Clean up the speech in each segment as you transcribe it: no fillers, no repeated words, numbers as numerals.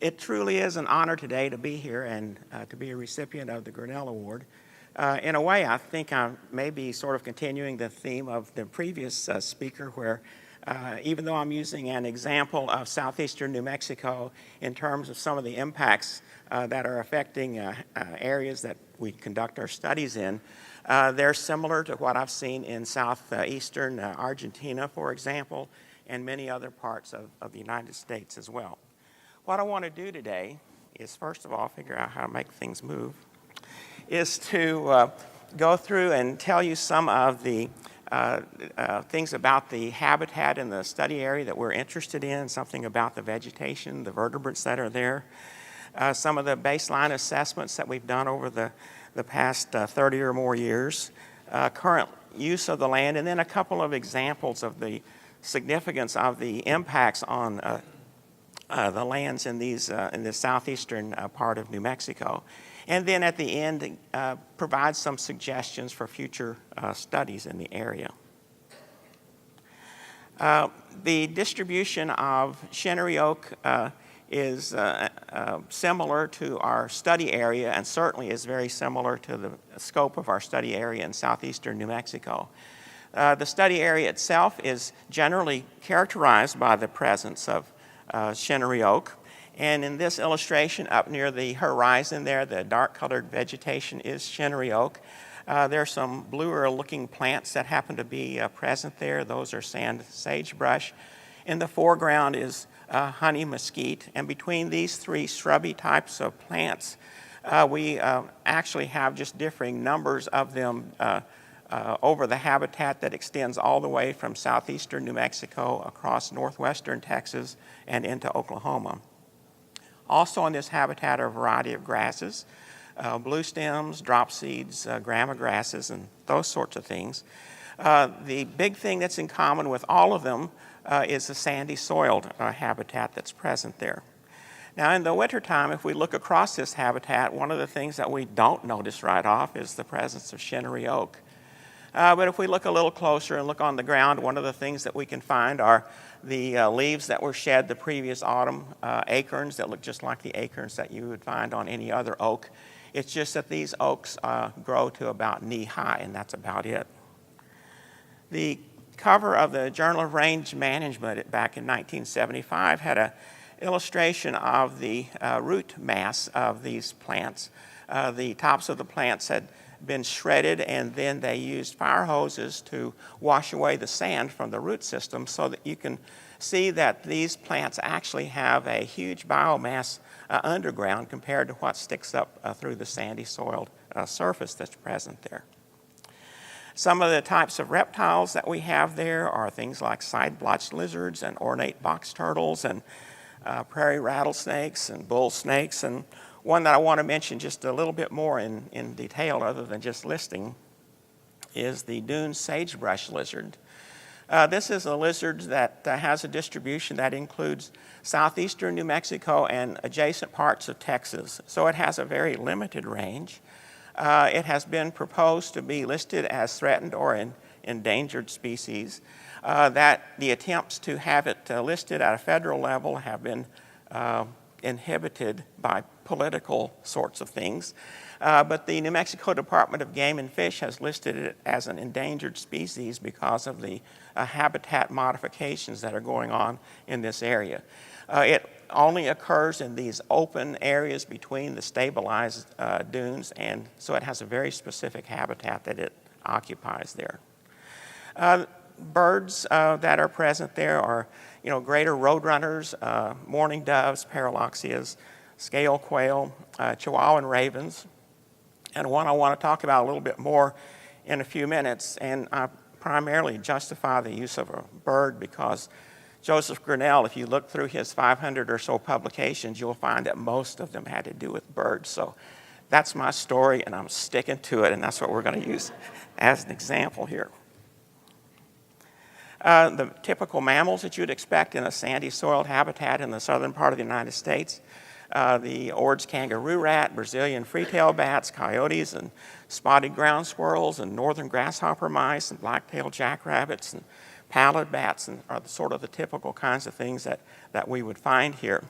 It truly is an honor today to be here and to be a recipient of the Grinnell Award. In a way, I think I may be sort of continuing the theme of the previous speaker where even though I'm using an example of southeastern New Mexico in terms of some of the impacts that are affecting areas that we conduct our studies in, they're similar to what I've seen in southeastern Argentina, for example, and many other parts of the United States as well. What I want to do today is, first of all, figure out how to make things move, is to go through and tell you some of the things about the habitat in the study area that we're interested in, something about the vegetation, the vertebrates that are there, some of the baseline assessments that we've done over the past 30 or more years, current use of the land, and then a couple of examples of the significance of the impacts on the lands in the southeastern part of New Mexico. And then at the end, provide some suggestions for future studies in the area. The distribution of shinnery oak is similar to our study area and certainly is very similar to the scope of our study area in southeastern New Mexico. The study area itself is generally characterized by the presence of shinnery oak. And in this illustration up near the horizon there, the dark colored vegetation is shinnery oak. There are some bluer looking plants that happen to be present there. Those are sand sagebrush. In the foreground is honey mesquite. And between these three shrubby types of plants, we actually have just differing numbers of them over the habitat that extends all the way from southeastern New Mexico across northwestern Texas and into Oklahoma. Also in this habitat are a variety of grasses, blue stems, drop seeds, grama grasses, and those sorts of things. The big thing that's in common with all of them is the sandy soiled habitat that's present there. Now in the wintertime, if we look across this habitat, one of the things that we don't notice right off is the presence of shinnery oak. But if we look a little closer and look on the ground, one of the things that we can find are the leaves that were shed the previous autumn, acorns that look just like the acorns that you would find on any other oak. It's just that these oaks grow to about knee high, and that's about it. The cover of the Journal of Range Management back in 1975 had an illustration of the root mass of these plants. The tops of the plants had been shredded, and then they used fire hoses to wash away the sand from the root system so that you can see that these plants actually have a huge biomass underground compared to what sticks up through the sandy soiled surface that's present there. Some of the types of reptiles that we have there are things like side-blotched lizards and ornate box turtles and prairie rattlesnakes and bull snakes, and one that I want to mention just a little bit more in detail other than just listing is the dune sagebrush lizard. This is a lizard that has a distribution that includes southeastern New Mexico and adjacent parts of Texas, so it has a very limited range. It has been proposed to be listed as threatened or an endangered species. That the attempts to have it listed at a federal level have been inhibited by political sorts of things. But the New Mexico Department of Game and Fish has listed it as an endangered species because of the habitat modifications that are going on in this area. It only occurs in these open areas between the stabilized dunes, and so it has a very specific habitat that it occupies there. Birds that are present there are greater roadrunners, mourning doves, paraloxias, scale quail, Chihuahuan ravens, and one I want to talk about a little bit more in a few minutes, and I primarily justify the use of a bird because Joseph Grinnell, if you look through his 500 or so publications, you'll find that most of them had to do with birds. So that's my story, and I'm sticking to it, and that's what we're going to use as an example here. The typical mammals that you'd expect in a sandy soiled habitat in the southern part of the United States. The Ord's kangaroo rat, Brazilian free-tailed bats, coyotes, and spotted ground squirrels, and northern grasshopper mice, and black-tailed jackrabbits, and pallid bats, and are sort of the typical kinds of things that we would find here.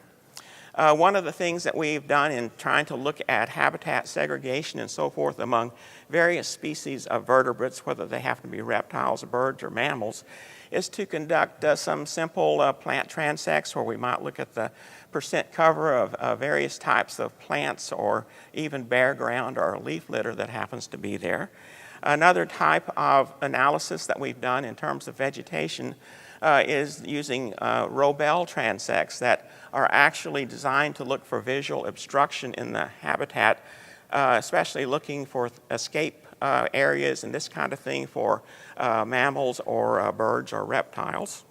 One of the things that we've done in trying to look at habitat segregation and so forth among various species of vertebrates, whether they happen to be reptiles, birds, or mammals, is to conduct some simple plant transects where we might look at the percent cover of various types of plants or even bare ground or leaf litter that happens to be there. Another type of analysis that we've done in terms of vegetation is using Robel transects that are actually designed to look for visual obstruction in the habitat, especially looking for escape areas and this kind of thing for mammals or birds or reptiles.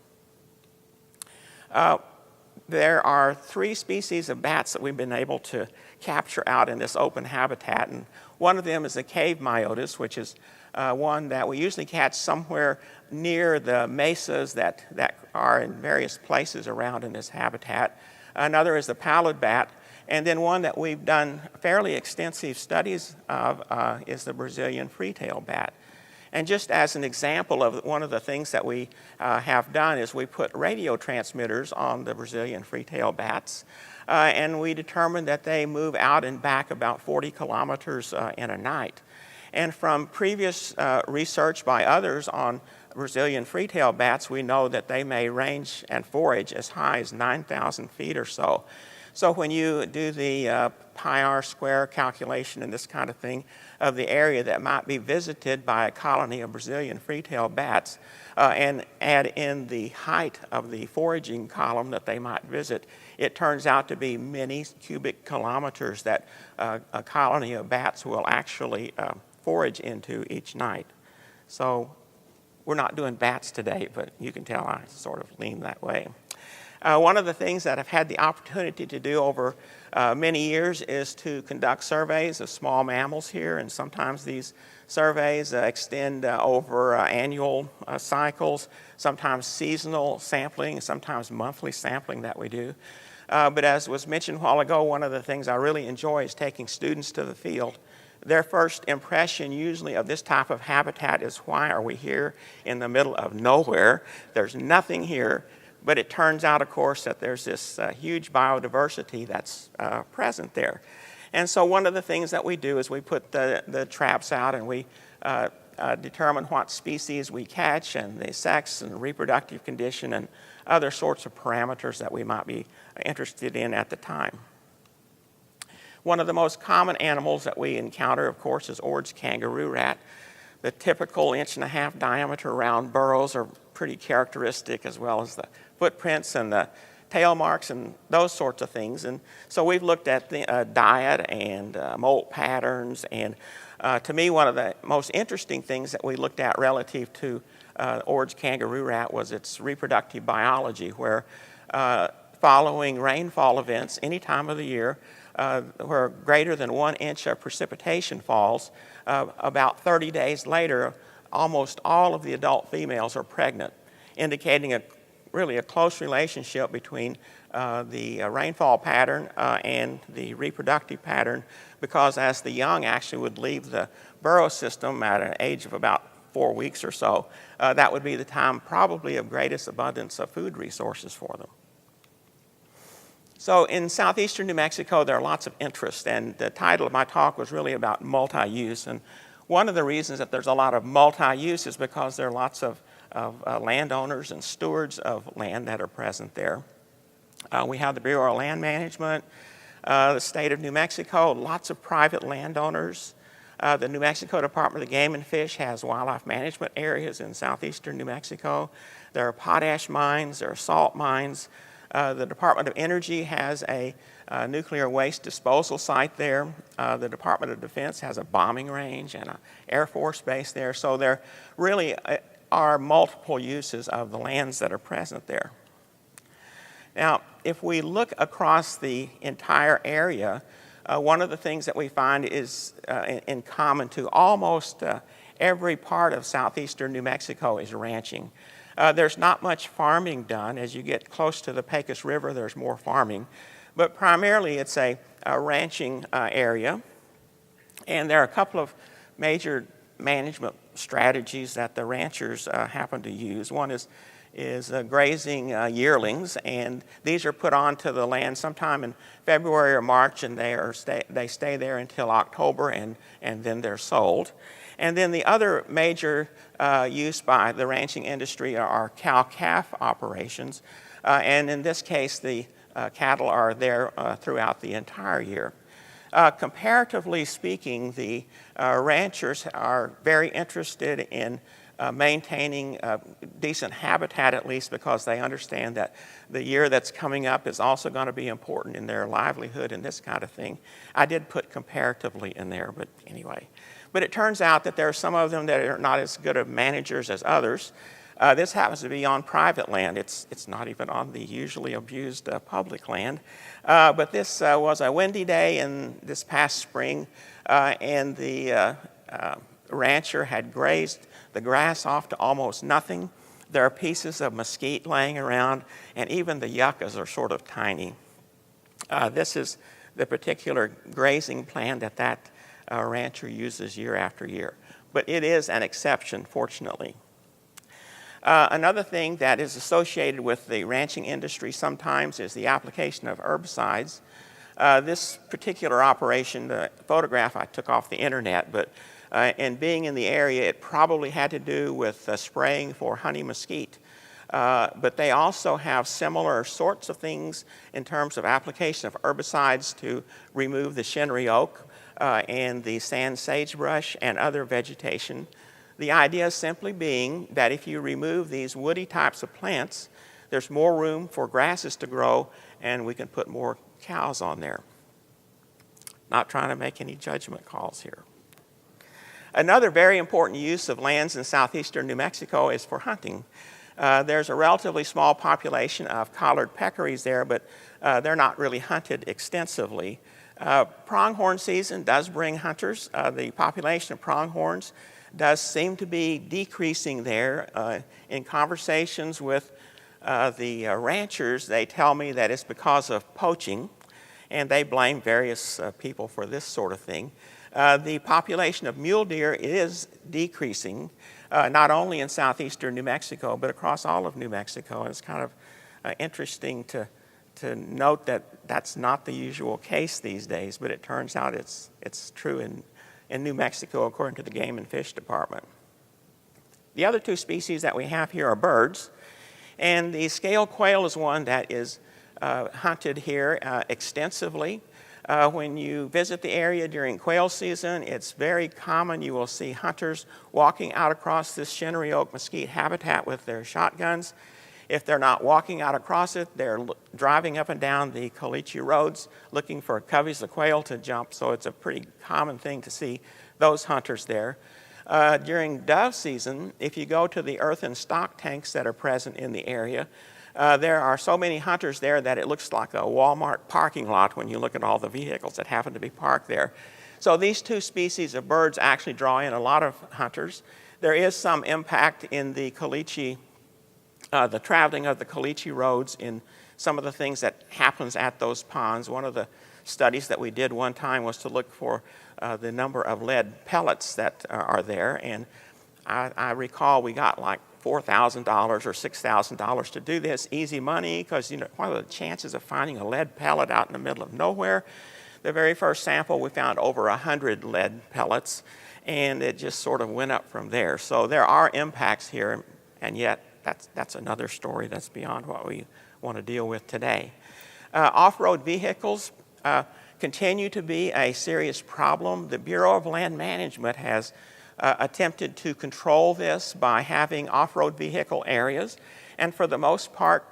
There are 3 species of bats that we've been able to capture out in this open habitat, and one of them is the cave myotis, which is one that we usually catch somewhere near the mesas that are in various places around in this habitat. Another is the pallid bat, and then one that we've done fairly extensive studies of is the Brazilian free-tailed bat. And just as an example of one of the things that we have done is we put radio transmitters on the Brazilian free-tailed bats, and we determined that they move out and back about 40 kilometers in a night. And from previous research by others on Brazilian free-tailed bats, we know that they may range and forage as high as 9,000 feet or so. So when you do the pi r square calculation and this kind of thing of the area that might be visited by a colony of Brazilian free-tailed bats and add in the height of the foraging column that they might visit, it turns out to be many cubic kilometers that a colony of bats will actually forage into each night. So we're not doing bats today, but you can tell I sort of lean that way. One of the things that I've had the opportunity to do over many years is to conduct surveys of small mammals here, and sometimes these surveys extend over annual cycles, sometimes seasonal sampling, sometimes monthly sampling that we do. But as was mentioned a while ago, one of the things I really enjoy is taking students to the field. Their first impression usually of this type of habitat is, why are we here in the middle of nowhere? There's nothing here. But it turns out, of course, that there's this huge biodiversity that's present there. And so one of the things that we do is we put the traps out and we determine what species we catch and the sex and reproductive condition and other sorts of parameters that we might be interested in at the time. One of the most common animals that we encounter, of course, is Ord's kangaroo rat. The typical 1.5-inch diameter round burrows are pretty characteristic, as well as the footprints and the tail marks and those sorts of things. And so we've looked at the diet and molt patterns, and to me one of the most interesting things that we looked at relative to Ord's kangaroo rat was its reproductive biology, where following rainfall events any time of the year where greater than 1 inch of precipitation falls, about 30 days later almost all of the adult females are pregnant, indicating really a close relationship between the rainfall pattern and the reproductive pattern, because as the young actually would leave the burrow system at an age of about 4 weeks or so, that would be the time probably of greatest abundance of food resources for them. So in southeastern New Mexico, there are lots of interests, and the title of my talk was really about multi-use. And one of the reasons that there's a lot of multi-use is because there are lots of landowners and stewards of land that are present there. We have the Bureau of Land Management, the state of New Mexico, lots of private landowners. The New Mexico Department of Game and Fish has wildlife management areas in southeastern New Mexico. There are potash mines, there are salt mines. The Department of Energy has a nuclear waste disposal site there. The Department of Defense has a bombing range and an Air Force base there. So there really are multiple uses of the lands that are present there. Now, if we look across the entire area, one of the things that we find is in common to almost every part of southeastern New Mexico is ranching. There's not much farming done. As you get close to the Pecos River, there's more farming. But primarily it's a ranching area. And there are a couple of major management strategies that the ranchers happen to use. One is grazing yearlings, and these are put onto the land sometime in February or March, and they stay there until October, and then they're sold. And then the other major use by the ranching industry are cow-calf operations, and in this case, the cattle are there throughout the entire year. Comparatively speaking, the ranchers are very interested in maintaining decent habitat, at least, because they understand that the year that's coming up is also going to be important in their livelihood and this kind of thing. I did put comparatively in there, but anyway. But it turns out that there are some of them that are not as good of managers as others. This happens to be on private land. It's not even on the usually abused public land. But this was a windy day in this past spring, and the rancher had grazed the grass off to almost nothing. There are pieces of mesquite laying around, and even the yuccas are sort of tiny. This is the particular grazing plan that rancher uses year after year. But it is an exception, fortunately. Another thing that is associated with the ranching industry sometimes is the application of herbicides. This particular operation, the photograph I took off the internet, but in being in the area, it probably had to do with spraying for honey mesquite. But they also have similar sorts of things in terms of application of herbicides to remove the shinnery oak and the sand sagebrush and other vegetation. The idea simply being that if you remove these woody types of plants, there's more room for grasses to grow, and we can put more cows on there. Not trying to make any judgment calls here. Another very important use of lands in southeastern New Mexico is for hunting. There's a relatively small population of collared peccaries there, but they're not really hunted extensively. Pronghorn season does bring hunters. The population of pronghorns does seem to be decreasing there. In conversations with the ranchers, they tell me that it's because of poaching, and they blame various people for this sort of thing. The population of mule deer is decreasing, not only in southeastern New Mexico, but across all of New Mexico. It's kind of interesting to note that that's not the usual case these days, but it turns out it's true in New Mexico, according to the Game and Fish Department. The other two species that we have here are birds, and the scale quail is one that is hunted here extensively. When you visit the area during quail season, it's very common. You will see hunters walking out across this shinnery oak mesquite habitat with their shotguns. If they're not walking out across it, they're driving up and down the Caliche roads looking for coveys of quail to jump, so it's a pretty common thing to see those hunters there. During dove season, if you go to the earthen stock tanks that are present in the area, there are so many hunters there that it looks like a Walmart parking lot when you look at all the vehicles that happen to be parked there. So these two species of birds actually draw in a lot of hunters. There is some impact in the Caliche, the traveling of the Caliche roads in some of the things that happens at those ponds. One of the studies that we did one time was to look for the number of lead pellets that are there, and I recall we got like $4,000 or $6,000 to do this. Easy money, because what are the chances of finding a lead pellet out in the middle of nowhere? The very first sample, we found over 100 lead pellets, and it just sort of went up from there. So there are impacts here, and yet that's another story that's beyond what we want to deal with today. Off-road vehicles continue to be a serious problem. The Bureau of Land Management has attempted to control this by having off-road vehicle areas, and for the most part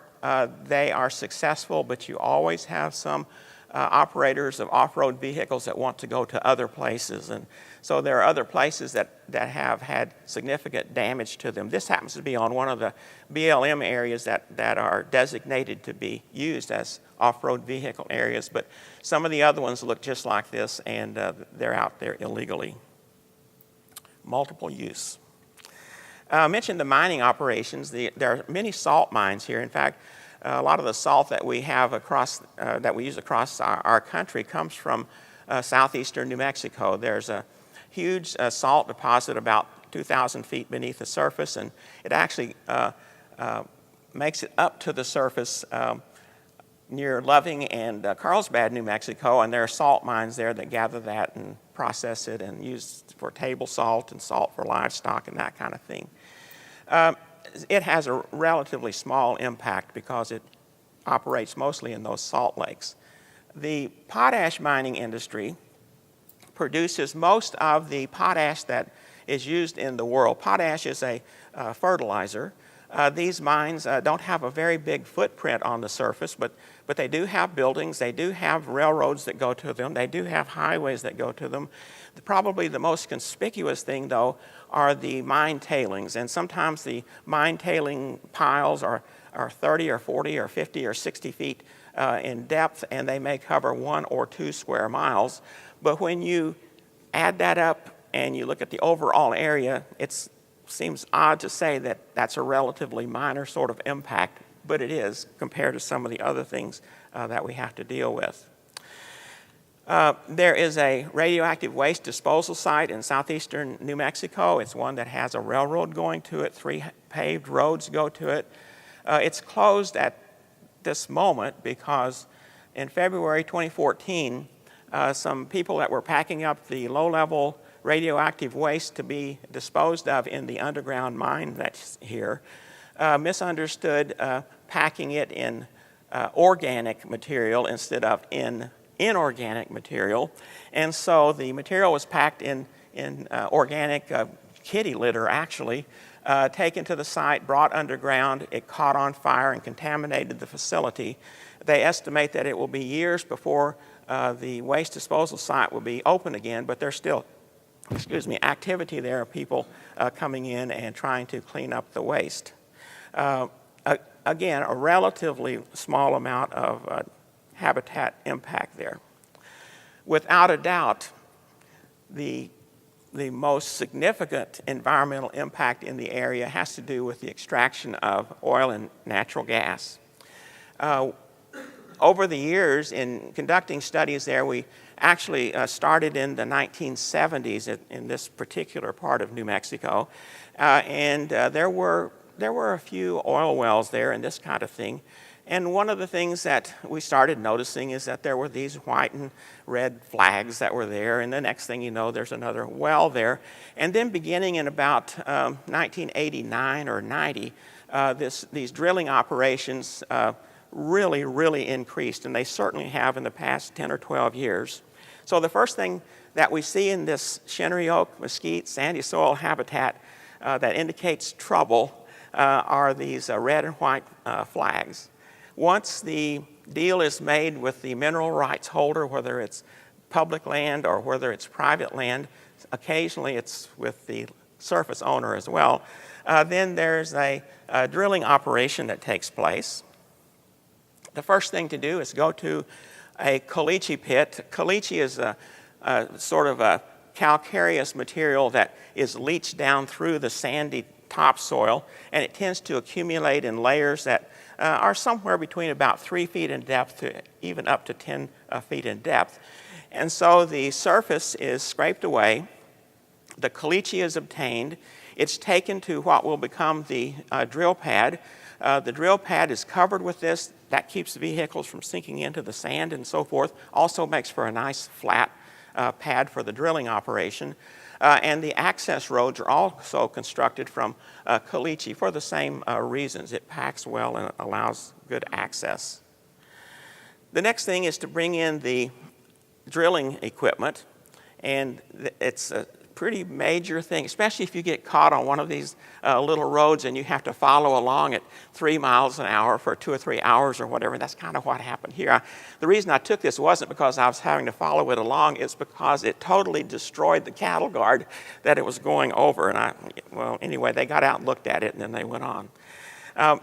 they are successful, but you always have some operators of off-road vehicles that want to go to other places, and so there are other places that have had significant damage to them. This happens to be on one of the BLM areas that are designated to be used as off-road vehicle areas, but some of the other ones look just like this, and they're out there illegally. Multiple use. I mentioned the mining operations. There are many salt mines here. In fact, a lot of the salt that we have across, that we use across our country comes from southeastern New Mexico. There's a huge salt deposit about 2,000 feet beneath the surface, and it actually makes it up to the surface near Loving and Carlsbad, New Mexico, and there are salt mines there that gather that and process it and use it for table salt and salt for livestock and that kind of thing. It has a relatively small impact because it operates mostly in those salt lakes. The potash mining industry produces most of the potash that is used in the world. Potash is a fertilizer. These mines don't have a very big footprint on the surface, but they do have buildings, they do have railroads that go to them, they do have highways that go to them. Probably the most conspicuous thing, though, are the mine tailings, and sometimes the mine tailing piles are 30 or 40 or 50 or 60 feet in depth, and they may cover 1 or 2 square miles. But when you add that up and you look at the overall area, it seems odd to say that that's a relatively minor sort of impact, but it is compared to some of the other things that we have to deal with. There is a radioactive waste disposal site in southeastern New Mexico. It's one that has a railroad going to it, 3 paved roads go to it. It's closed at this moment because in February 2014, some people that were packing up the low-level radioactive waste to be disposed of in the underground mine that's here misunderstood packing it in organic material instead of in inorganic material. And so the material was packed in organic kitty litter, actually, taken to the site, brought underground. It caught on fire and contaminated the facility. They estimate that it will be years before the waste disposal site will be open again, but there's still activity there of people coming in and trying to clean up the waste. Again, a relatively small amount of habitat impact there. Without a doubt, the most significant environmental impact in the area has to do with the extraction of oil and natural gas. Over the years, in conducting studies there, we actually started in the 1970s in this particular part of New Mexico, and there were a few oil wells there and this kind of thing. And one of the things that we started noticing is that there were these white and red flags that were there, and the next thing you know, there's another well there. And then beginning in about 1989 or 90, these drilling operations really increased, and they certainly have in the past 10 or 12 years. So the first thing that we see in this shinnery oak, mesquite, sandy soil habitat that indicates trouble are these red and white flags. Once the deal is made with the mineral rights holder, whether it's public land or whether it's private land, occasionally it's with the surface owner as well, then there's a drilling operation that takes place. The first thing to do is go to a caliche pit. Caliche is a sort of a calcareous material that is leached down through the sandy topsoil, and it tends to accumulate in layers that are somewhere between about 3 feet in depth to even up to 10 feet in depth. And so the surface is scraped away, the caliche is obtained, it's taken to what will become the drill pad. The drill pad is covered with this. That keeps the vehicles from sinking into the sand and so forth. Also makes for a nice flat pad for the drilling operation. And the access roads are also constructed from caliche for the same reasons. It packs well and allows good access. The next thing is to bring in the drilling equipment, and it's a pretty major thing, especially if you get caught on one of these little roads and you have to follow along at 3 miles an hour for 2 or 3 hours or whatever. That's kind of what happened here. The reason I took this wasn't because I was having to follow it along, it's because it totally destroyed the cattle guard that it was going over. And well, anyway, they got out and looked at it and then they went on.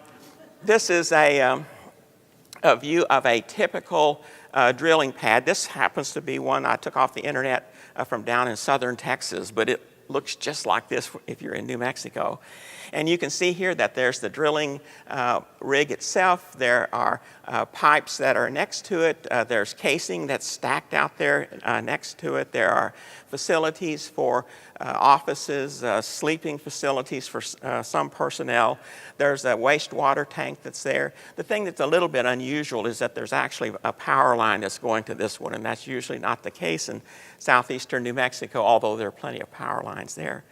This is a view of a typical drilling pad. This happens to be one I took off the internet from down in southern Texas, but looks just like this if you're in New Mexico. And you can see here that there's the drilling rig itself. There are pipes that are next to it. There's casing that's stacked out there next to it. There are facilities for offices, sleeping facilities for some personnel. There's a wastewater tank that's there. The thing that's a little bit unusual is that there's actually a power line that's going to this one, and that's usually not the case in southeastern New Mexico, although there are plenty of power lines there.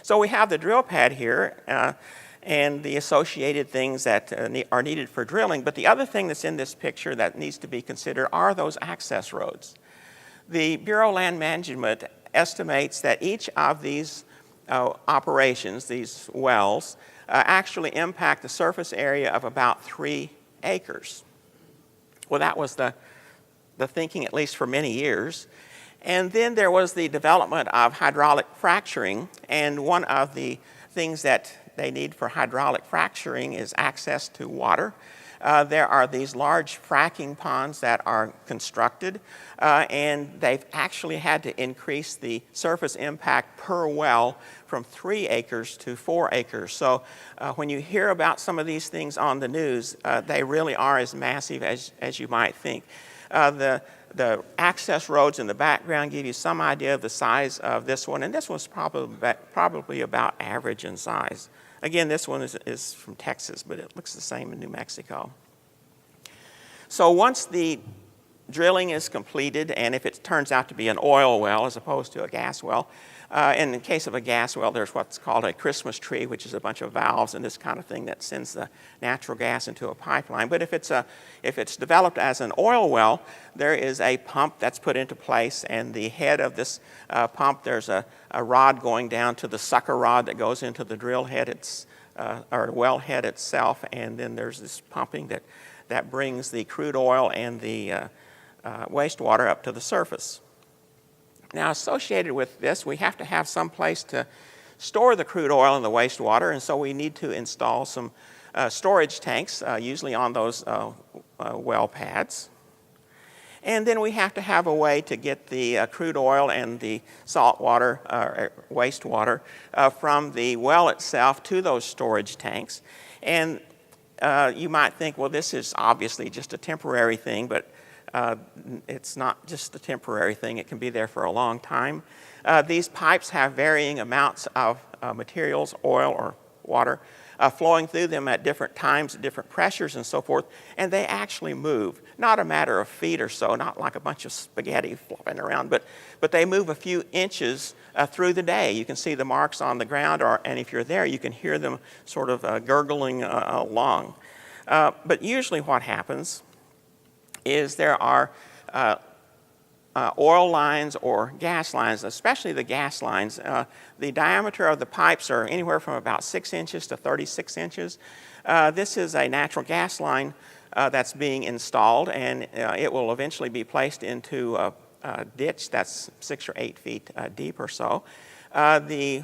So we have the drill pad here and the associated things that are needed for drilling. But the other thing that's in this picture that needs to be considered are those access roads. The Bureau of Land Management estimates that each of these operations, these wells, actually impact the surface area of about 3 acres. Well, that was the thinking, at least for many years. And then there was the development of hydraulic fracturing, and one of the things that they need for hydraulic fracturing is access to water. There are these large fracking ponds that are constructed, and they've actually had to increase the surface impact per well from 3 acres to 4 acres. So when you hear about some of these things on the news, they really are as massive as you might think. The access roads in the background give you some idea of the size of this one, and this one's probably about average in size. Again, this one is from Texas, but it looks the same in New Mexico. So once the drilling is completed, and if it turns out to be an oil well as opposed to a gas well, and in case of a gas well, there's what's called a Christmas tree, which is a bunch of valves and this kind of thing that sends the natural gas into a pipeline. But if it's developed as an oil well, there is a pump that's put into place, and the head of this pump, there's a rod going down to the sucker rod that goes into the drill head, or well head itself, and then there's this pumping that brings the crude oil and the wastewater up to the surface. Now, associated with this, we have to have some place to store the crude oil and the wastewater, and so we need to install some storage tanks, usually on those well pads. And then we have to have a way to get the crude oil and the salt water, wastewater, from the well itself to those storage tanks. And you might think, well, this is obviously just a temporary thing, but it's not just a temporary thing. It can be there for a long time. These pipes have varying amounts of materials, oil or water, flowing through them at different times, at different pressures and so forth, and they actually move. Not a matter of feet or so, not like a bunch of spaghetti flopping around, but they move a few inches through the day. You can see the marks on the ground, and if you're there, you can hear them sort of gurgling along. But usually what happens is there are oil lines or gas lines, especially the gas lines. The diameter of the pipes are anywhere from about 6 inches to 36 inches. This is a natural gas line that's being installed, and it will eventually be placed into a ditch that's 6 or 8 feet deep or so. The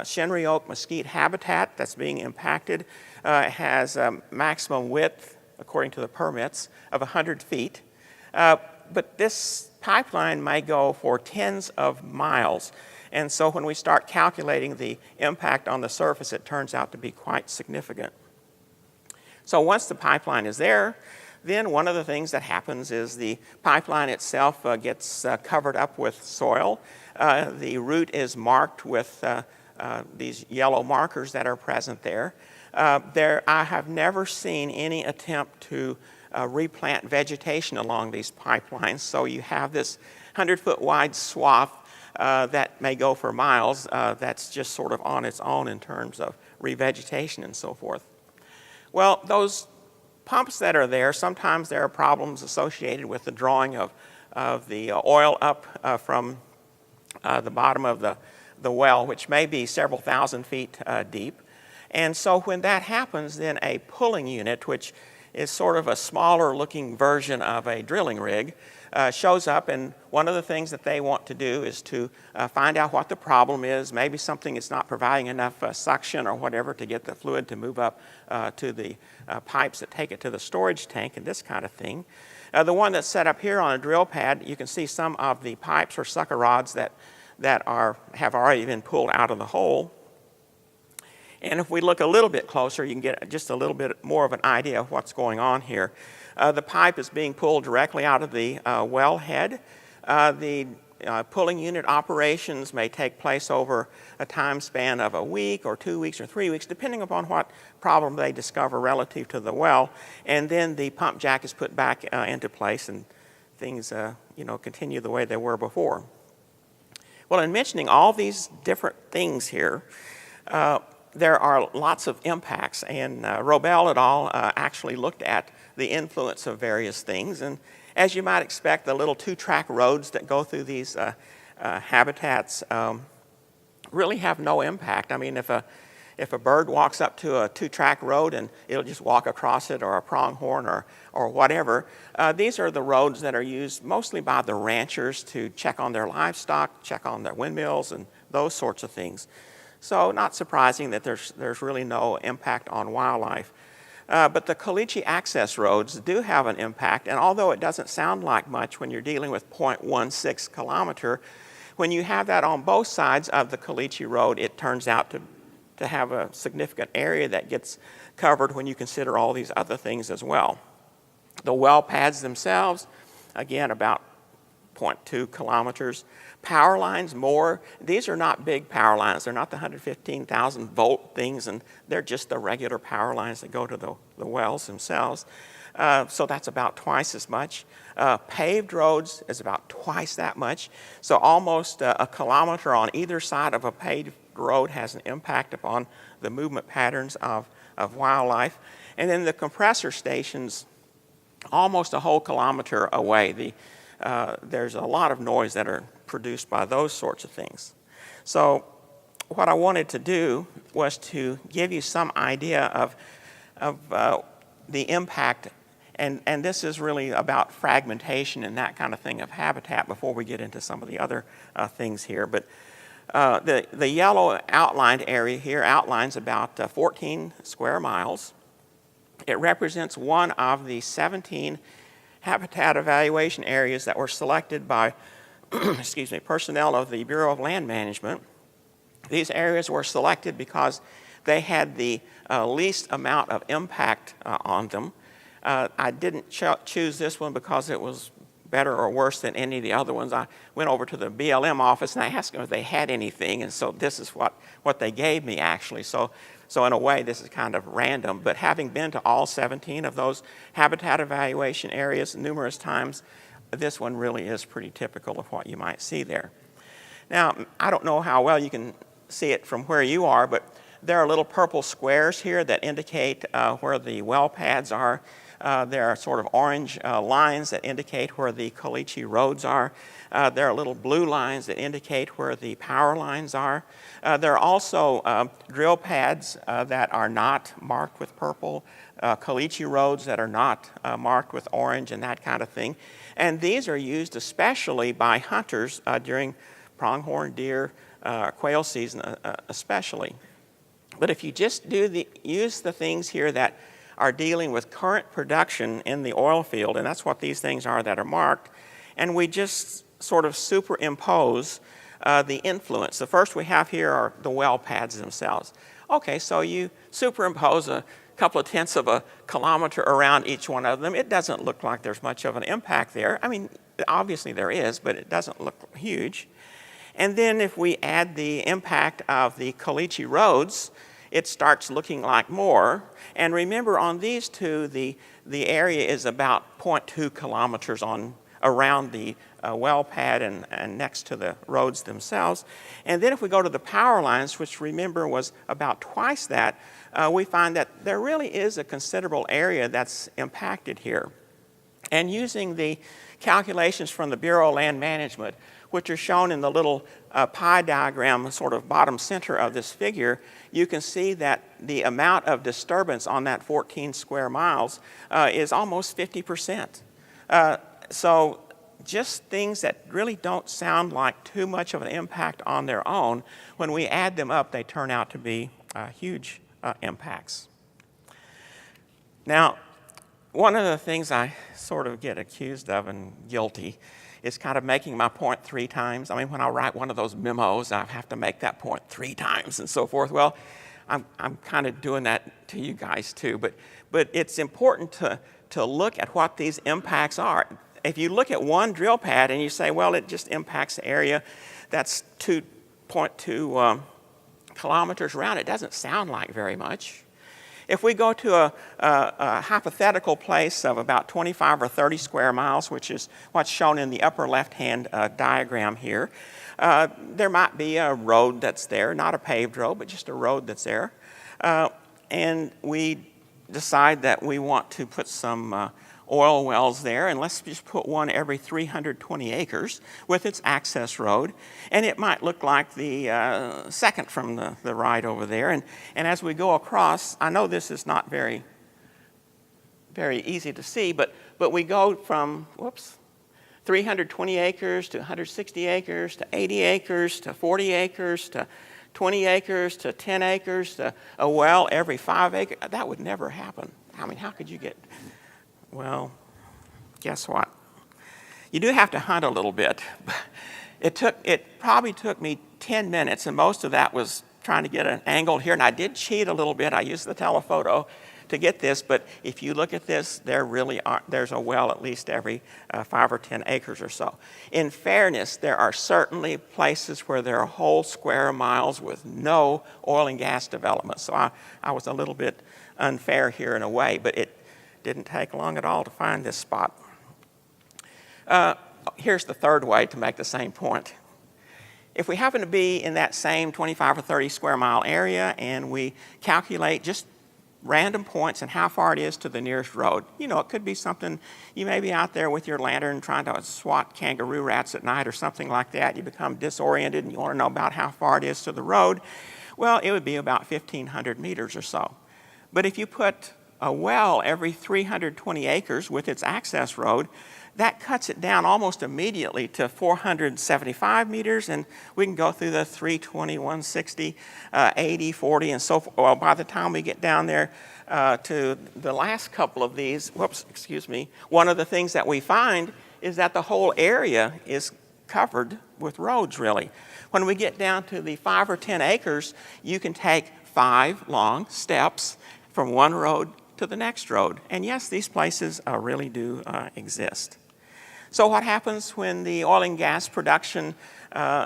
shinnery oak mesquite habitat that's being impacted has a maximum width, according to the permits, of 100 feet. But this pipeline may go for tens of miles. And so when we start calculating the impact on the surface, it turns out to be quite significant. So once the pipeline is there, then one of the things that happens is the pipeline itself gets covered up with soil. The root is marked with these yellow markers that are present there. I have never seen any attempt to replant vegetation along these pipelines, so you have this 100-foot wide swath that may go for miles that's just sort of on its own in terms of revegetation and so forth. Well, those pumps that are there, sometimes there are problems associated with the drawing of the oil up from the bottom of the well, which may be several thousand feet deep. And so when that happens, then a pulling unit, which is sort of a smaller looking version of a drilling rig, shows up, and one of the things that they want to do is to find out what the problem is. Maybe something is not providing enough suction or whatever to get the fluid to move up to the pipes that take it to the storage tank and this kind of thing. The one that's set up here on a drill pad, you can see some of the pipes or sucker rods that that have already been pulled out of the hole. And if we look a little bit closer, you can get just a little bit more of an idea of what's going on here. The pipe is being pulled directly out of the wellhead. The pulling unit operations may take place over a time span of a week or 2 weeks or 3 weeks, depending upon what problem they discover relative to the well. And then the pump jack is put back into place, and things continue the way they were before. Well, in mentioning all these different things here, there are lots of impacts, and Robel et al. Actually looked at the influence of various things. And as you might expect, the little two-track roads that go through these habitats really have no impact. I mean, if a bird walks up to a two-track road and it'll just walk across it, or a pronghorn or whatever, these are the roads that are used mostly by the ranchers to check on their livestock, check on their windmills, and those sorts of things. So not surprising that there's really no impact on wildlife. But the Caliche access roads do have an impact, and although it doesn't sound like much when you're dealing with 0.16 kilometer, when you have that on both sides of the Caliche road, it turns out to have a significant area that gets covered when you consider all these other things as well. The well pads themselves, again, about 0.2 kilometers. Power lines, more. These are not big power lines. They're not the 115,000 volt things, and they're just the regular power lines that go to the wells themselves. So that's about twice as much. Paved roads is about twice that much. So almost a kilometer on either side of a paved road has an impact upon the movement patterns of wildlife. And then the compressor stations, almost a whole kilometer away. There's a lot of noise that are produced by those sorts of things. So what I wanted to do was to give you some idea of the impact, and this is really about fragmentation and that kind of thing of habitat before we get into some of the other things here. But the yellow outlined area here outlines about 14 square miles. It represents one of the 17 habitat evaluation areas that were selected by personnel of the Bureau of Land Management. These areas were selected because they had the least amount of impact on them. I didn't choose this one because it was better or worse than any of the other ones. I went over to the BLM office and I asked them if they had anything, and so this is what they gave me actually. So in a way, this is kind of random, but having been to all 17 of those habitat evaluation areas numerous times, this one really is pretty typical of what you might see there. Now, I don't know how well you can see it from where you are, but there are little purple squares here that indicate where the well pads are. There are sort of orange lines that indicate where the Caliche roads are. There are little blue lines that indicate where the power lines are. There are also drill pads that are not marked with purple, Caliche roads that are not marked with orange and that kind of thing. And these are used especially by hunters during pronghorn deer, quail season especially. But if you just use the things here that are dealing with current production in the oil field, and that's what these things are that are marked, and we just sort of superimpose the influence. The first we have here are the well pads themselves. Okay, so you superimpose a couple of tenths of a kilometer around each one of them. It doesn't look like there's much of an impact there. I mean, obviously there is, but it doesn't look huge. And then if we add the impact of the Caliche roads, it starts looking like more. And remember, on these two, the area is about 0.2 kilometers around the well pad and next to the roads themselves. And then if we go to the power lines, which remember was about twice that, we find that there really is a considerable area that's impacted here. And using the calculations from the Bureau of Land Management, which are shown in the little pie diagram, sort of bottom center of this figure, you can see that the amount of disturbance on that 14 square miles is almost 50%. So just things that really don't sound like too much of an impact on their own, when we add them up, they turn out to be huge impacts. Now, One of the things I sort of get accused of and guilty is kind of making my point 3 times. I mean, when I write one of those memos, I have to make that point 3 times and so forth. Well, I'm kind of doing that to you guys too, but it's important to look at what these impacts are. If you look at one drill pad and you say, well, it just impacts the area that's 2.2 kilometers around, it doesn't sound like very much. If we go to a hypothetical place of about 25 or 30 square miles, which is what's shown in the upper left-hand diagram here, there might be a road that's there, not a paved road, but just a road that's there. And we decide that we want to put some oil wells there, and let's just put one every 320 acres with its access road. And it might look like the second from the right over there. And as we go across, I know this is not very easy to see, but we go from, 320 acres to 160 acres to 80 acres to 40 acres to 20 acres to 10 acres to a well every 5 acres. That would never happen. I mean, how could you get... Well, guess what? You do have to hunt a little bit. It probably took me 10 minutes, and most of that was trying to get an angle here. And I did cheat a little bit. I used the telephoto to get this, but if you look at this, there's a well at least every 5 or 10 acres or so. In fairness, there are certainly places where there are whole square miles with no oil and gas development. So I was a little bit unfair here in a way, but it didn't take long at all to find this spot. Here's the third way to make the same point. If we happen to be in that same 25 or 30 square mile area and we calculate just random points and how far it is to the nearest road, you know, it could be something, you may be out there with your lantern trying to swat kangaroo rats at night or something like that. You become disoriented and you want to know about how far it is to the road. Well, it would be about 1,500 meters or so. But if you put a well every 320 acres with its access road, that cuts it down almost immediately to 475 meters, and we can go through the 320, 160, 80, 40, and so forth. Well, by the time we get down there to the last couple of these, one of the things that we find is that the whole area is covered with roads, really. When we get down to the 5 or 10 acres, you can take 5 long steps from one road to the next road. And yes, these places really do exist. So what happens when the oil and gas production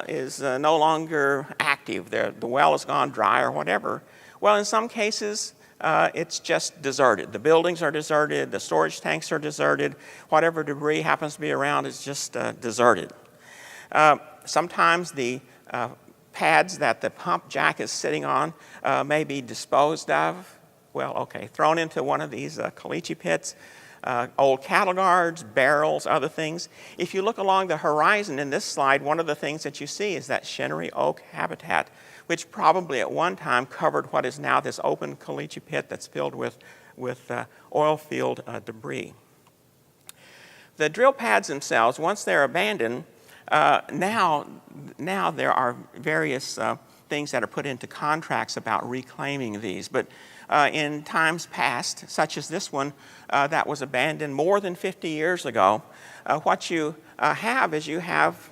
is no longer active? The well has gone dry or whatever. Well, in some cases, it's just deserted. The buildings are deserted, the storage tanks are deserted, whatever debris happens to be around is just deserted. Sometimes the pads that the pump jack is sitting on may be disposed of. Thrown into one of these caliche pits, old cattle guards, barrels, other things. If you look along the horizon in this slide, one of the things that you see is that shinnery oak habitat, which probably at one time covered what is now this open caliche pit that's filled with oil field debris. The drill pads themselves, once they're abandoned, now there are various things that are put into contracts about reclaiming these. But in times past, such as this one that was abandoned more than 50 years ago, what you have is you have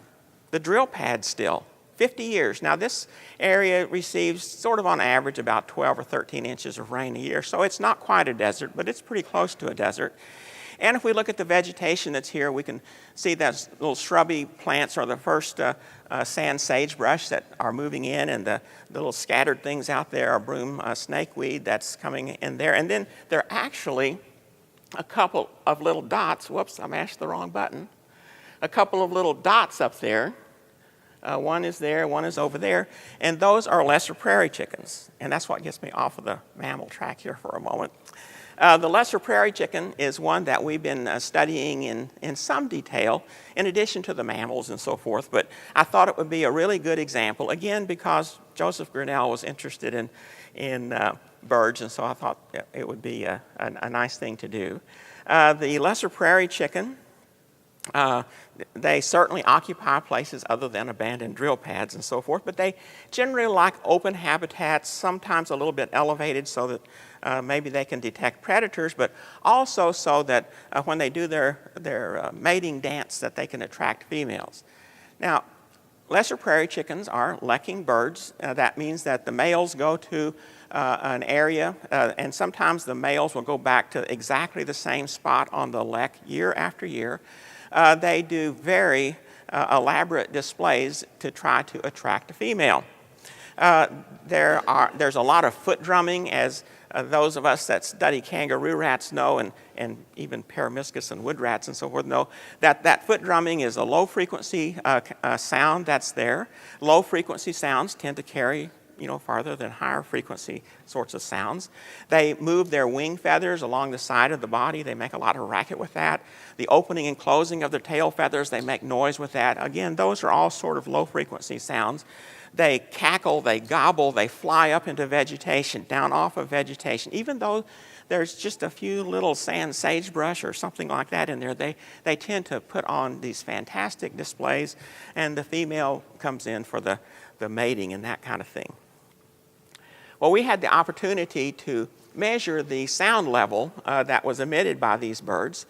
the drill pad still, 50 years. Now this area receives sort of on average about 12 or 13 inches of rain a year, so it's not quite a desert, but it's pretty close to a desert. And if we look at the vegetation that's here, we can see that little shrubby plants are the first sand sagebrush that are moving in, and the little scattered things out there are broom snakeweed that's coming in there. And then there are actually a couple of little dots. Whoops, I mashed the wrong button. A couple of little dots up there. One is there, one is over there, and those are lesser prairie chickens. And that's what gets me off of the mammal track here for a moment. The lesser prairie chicken is one that we've been studying in some detail, in addition to the mammals and so forth. But I thought it would be a really good example, again, because Joseph Grinnell was interested in birds, and so I thought it would be a nice thing to do. The lesser prairie chicken They certainly occupy places other than abandoned drill pads and so forth, but they generally like open habitats, sometimes a little bit elevated so that maybe they can detect predators, but also so that when they do their mating dance that they can attract females. Now, lesser prairie chickens are lekking birds. That means that the males go to an area, and sometimes the males will go back to exactly the same spot on the lek year after year. They do very elaborate displays to try to attract a female. There's a lot of foot drumming, as those of us that study kangaroo rats know, and even peromyscus and wood rats and so forth know, that foot drumming is a low-frequency sound that's there. Low-frequency sounds tend to carry farther than higher frequency sorts of sounds. They move their wing feathers along the side of the body. They make a lot of racket with that. The opening and closing of their tail feathers, they make noise with that. Again, those are all sort of low frequency sounds. They cackle, they gobble, they fly up into vegetation, down off of vegetation. Even though there's just a few little sand sagebrush or something like that in there, they tend to put on these fantastic displays, and the female comes in for the mating and that kind of thing. Well, we had the opportunity to measure the sound level that was emitted by these birds.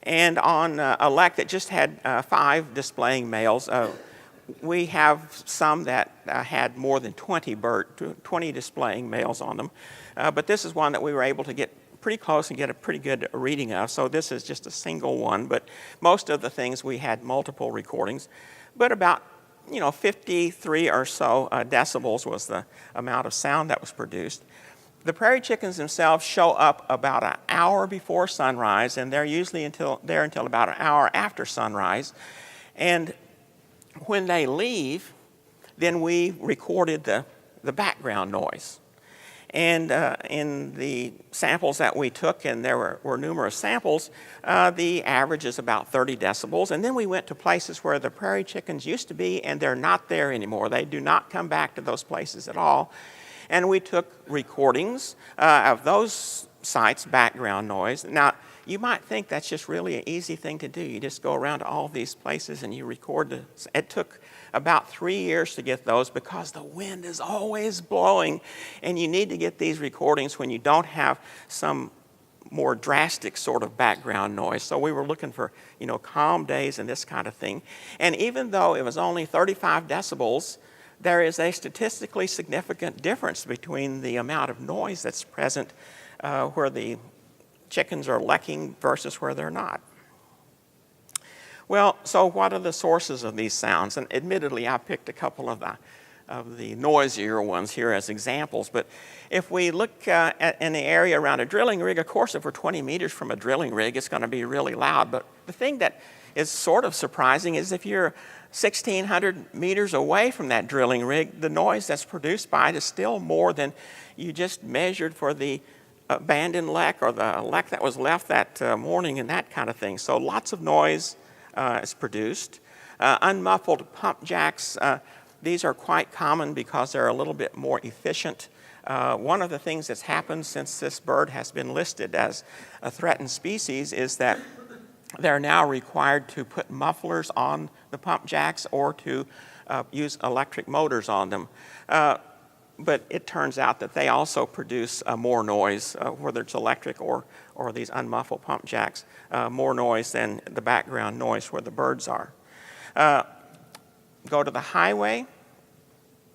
And on a lek that just had 5 displaying males, we have some that had more than 20 displaying males on them. But this is one that we were able to get pretty close and get a pretty good reading of. So this is just a single one, but most of the things we had multiple recordings. But about 53 or so decibels was the amount of sound that was produced. The prairie chickens themselves show up about an hour before sunrise, and they're usually until about an hour after sunrise. And when they leave, then we recorded the background noise. And in the samples that we took, and there were numerous samples, the average is about 30 decibels. And then we went to places where the prairie chickens used to be, and they're not there anymore. They do not come back to those places at all. And we took recordings of those sites' background noise. Now, you might think that's just really an easy thing to do. You just go around to all these places and you record. It took about 3 years to get those because the wind is always blowing, and you need to get these recordings when you don't have some more drastic sort of background noise. So we were looking for, calm days and this kind of thing. And even though it was only 35 decibels, there is a statistically significant difference between the amount of noise that's present where the chickens are lekking versus where they're not. Well, so what are the sources of these sounds? And admittedly, I picked a couple of the noisier ones here as examples. But if we look in the area around a drilling rig, of course, if we're 20 meters from a drilling rig, it's going to be really loud. But the thing that is sort of surprising is if you're 1,600 meters away from that drilling rig, the noise that's produced by it is still more than you just measured for the abandoned lek or the lek that was left that morning and that kind of thing. So lots of noise is produced. Unmuffled pump jacks, these are quite common because they're a little bit more efficient. One of the things that's happened since this bird has been listed as a threatened species is that they're now required to put mufflers on the pump jacks or to use electric motors on them. But it turns out that they also produce more noise, whether it's electric or these unmuffled pump jacks, more noise than the background noise where the birds are. Go to the highway,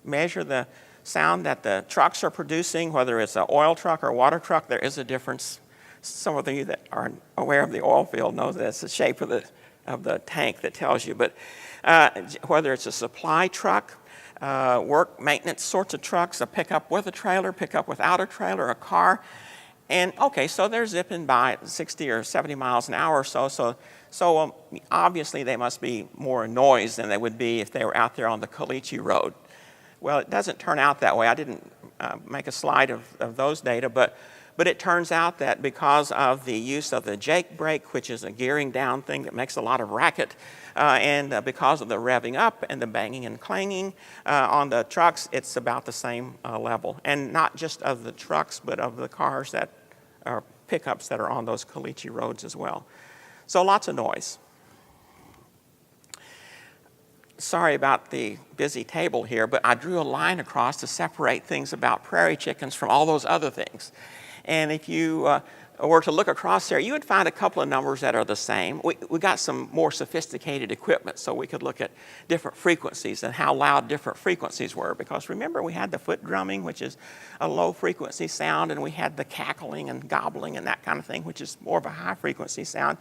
measure the sound that the trucks are producing, whether it's an oil truck or water truck. There is a difference. Some of you that are aware of the oil field know that it's the shape of the tank that tells you. But whether it's a supply truck, work maintenance sorts of trucks, a pickup with a trailer, pickup without a trailer, a car. And okay, so they're zipping by at 60 or 70 miles an hour or so. So obviously they must be more noise than they would be if they were out there on the Caliche Road. Well, it doesn't turn out that way. I didn't make a slide of those data, but it turns out that because of the use of the Jake brake, which is a gearing down thing that makes a lot of racket, and because of the revving up and the banging and clanging on the trucks, it's about the same level. And not just of the trucks, but of the cars that are pickups that are on those Caliche roads as well. So lots of noise. sorry about the busy table here, but I drew a line across to separate things about prairie chickens from all those other things. And if you were to look across there, you would find a couple of numbers that are the same. We got some more sophisticated equipment so we could look at different frequencies and how loud different frequencies were. Because remember, we had the foot drumming, which is a low frequency sound, and we had the cackling and gobbling and that kind of thing, which is more of a high frequency sound.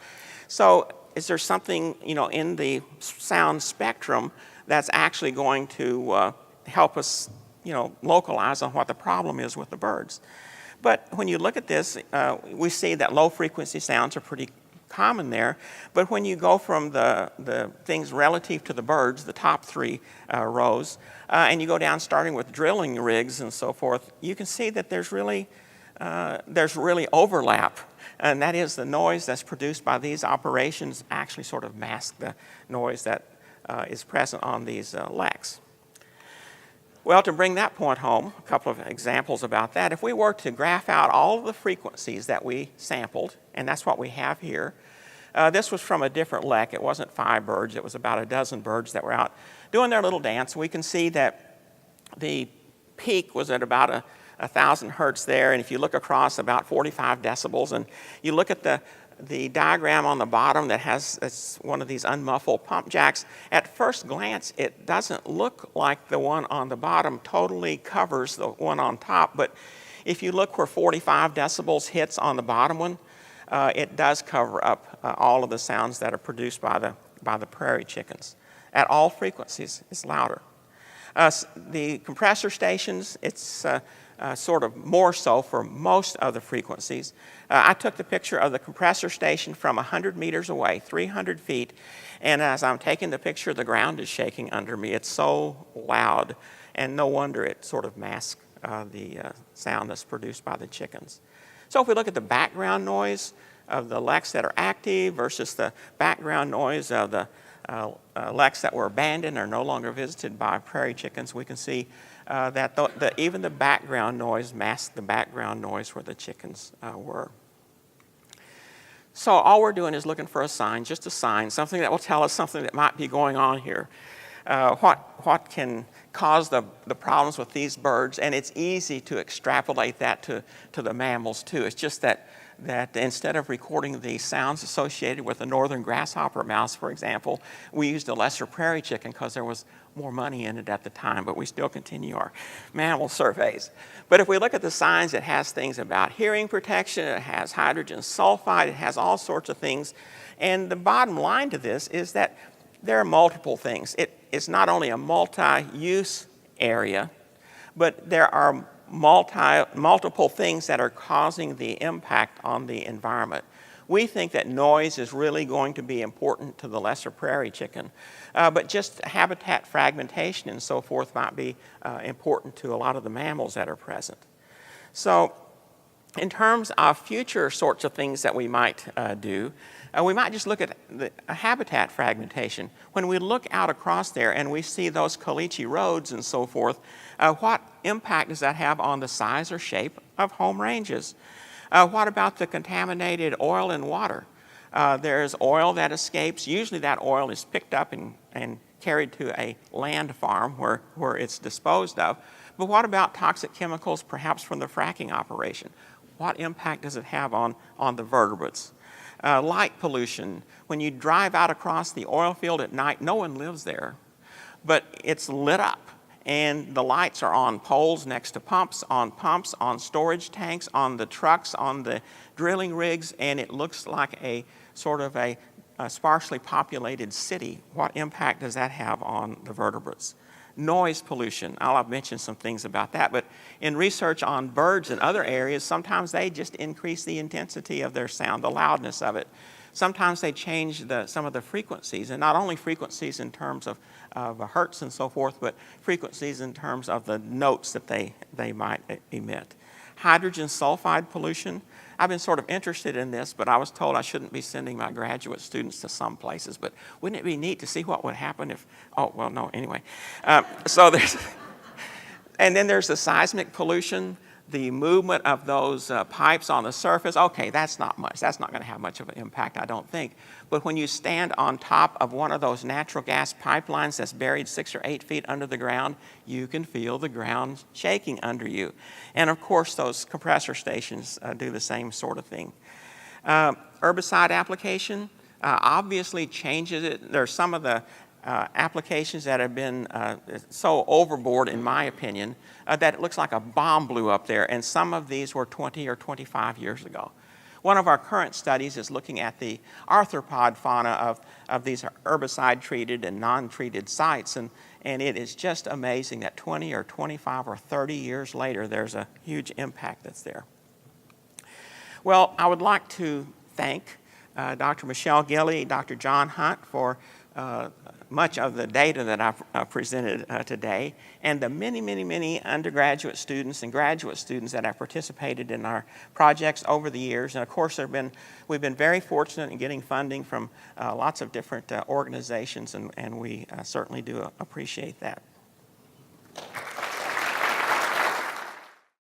So is there something, in the sound spectrum that's actually going to help us, localize on what the problem is with the birds? But when you look at this, we see that low frequency sounds are pretty common there. But when you go from the things relative to the birds, the top three rows, and you go down starting with drilling rigs and so forth, you can see that there's really overlap. And that is the noise that's produced by these operations actually sort of mask the noise that is present on these leks. Well, to bring that point home, a couple of examples about that. If we were to graph out all of the frequencies that we sampled, and that's what we have here, this was from a different lek. It wasn't 5 birds. It was about a dozen birds that were out doing their little dance. We can see that the peak was at about 1,000 hertz there, and if you look across, about 45 decibels, and you look at the diagram on the bottom that has one of these unmuffled pump jacks, at first glance, it doesn't look like the one on the bottom totally covers the one on top. But if you look where 45 decibels hits on the bottom one, it does cover up all of the sounds that are produced by the prairie chickens. At all frequencies, it's louder. The compressor stations, it's sort of more so for most of the frequencies. I took the picture of the compressor station from 100 meters away, 300 feet, and as I'm taking the picture, the ground is shaking under me. It's so loud, and no wonder it sort of masks the sound that's produced by the chickens. So if we look at the background noise of the leks that are active versus the background noise of the leks that were abandoned or no longer visited by prairie chickens, we can see that even the background noise masked the background noise where the chickens were. So all we're doing is looking for a sign, just a sign, something that will tell us something that might be going on here. What can cause the problems with these birds? And it's easy to extrapolate that to the mammals too. It's just that instead of recording the sounds associated with the northern grasshopper mouse, for example, we used a lesser prairie chicken because there was more money in it at the time, but we still continue our mammal surveys. But if we look at the signs, it has things about hearing protection, it has hydrogen sulfide, it has all sorts of things. And the bottom line to this is that there are multiple things. It's not only a multi-use area, but there are multiple things that are causing the impact on the environment. We think that noise is really going to be important to the lesser prairie chicken, but just habitat fragmentation and so forth might be important to a lot of the mammals that are present. So in terms of future sorts of things that we might do, we might just look at the habitat fragmentation. When we look out across there and we see those caliche roads and so forth, what impact does that have on the size or shape of home ranges? What about the contaminated oil and water? There's oil that escapes. Usually that oil is picked up and carried to a land farm where it's disposed of. But what about toxic chemicals, perhaps from the fracking operation? What impact does it have on the vertebrates? Light pollution. When you drive out across the oil field at night, no one lives there, but it's lit up. And the lights are on poles next to pumps, on storage tanks, on the trucks, on the drilling rigs, and it looks like a sort of a sparsely populated city. What impact does that have on the vertebrates? Noise pollution. I'll mention some things about that, but in research on birds in other areas, sometimes they just increase the intensity of their sound, the loudness of it. Sometimes they change some of the frequencies, and not only frequencies in terms of hertz and so forth, but frequencies in terms of the notes that they might emit. Hydrogen sulfide pollution. I've been sort of interested in this, but I was told I shouldn't be sending my graduate students to some places. But wouldn't it be neat to see what would happen if, anyway. So there's, and then there's the seismic pollution. the movement of those pipes on the surface, okay, that's not much. That's not going to have much of an impact, I don't think. But when you stand on top of one of those natural gas pipelines that's buried 6 or 8 feet under the ground, you can feel the ground shaking under you. And of course, those compressor stations do the same sort of thing. Herbicide application obviously changes it. There's some of the applications that have been so overboard, in my opinion, that it looks like a bomb blew up there, and some of these were 20 or 25 years ago. One of our current studies is looking at the arthropod fauna of these herbicide-treated and non-treated sites, and it is just amazing that 20 or 25 or 30 years later, there's a huge impact that's there. Well, I would like to thank Dr. Michelle Gilley, Dr. John Hunt for much of the data that I've presented today, and the many, many, many undergraduate students and graduate students that have participated in our projects over the years. And of course, we've been very fortunate in getting funding from lots of different organizations, and we certainly do appreciate that.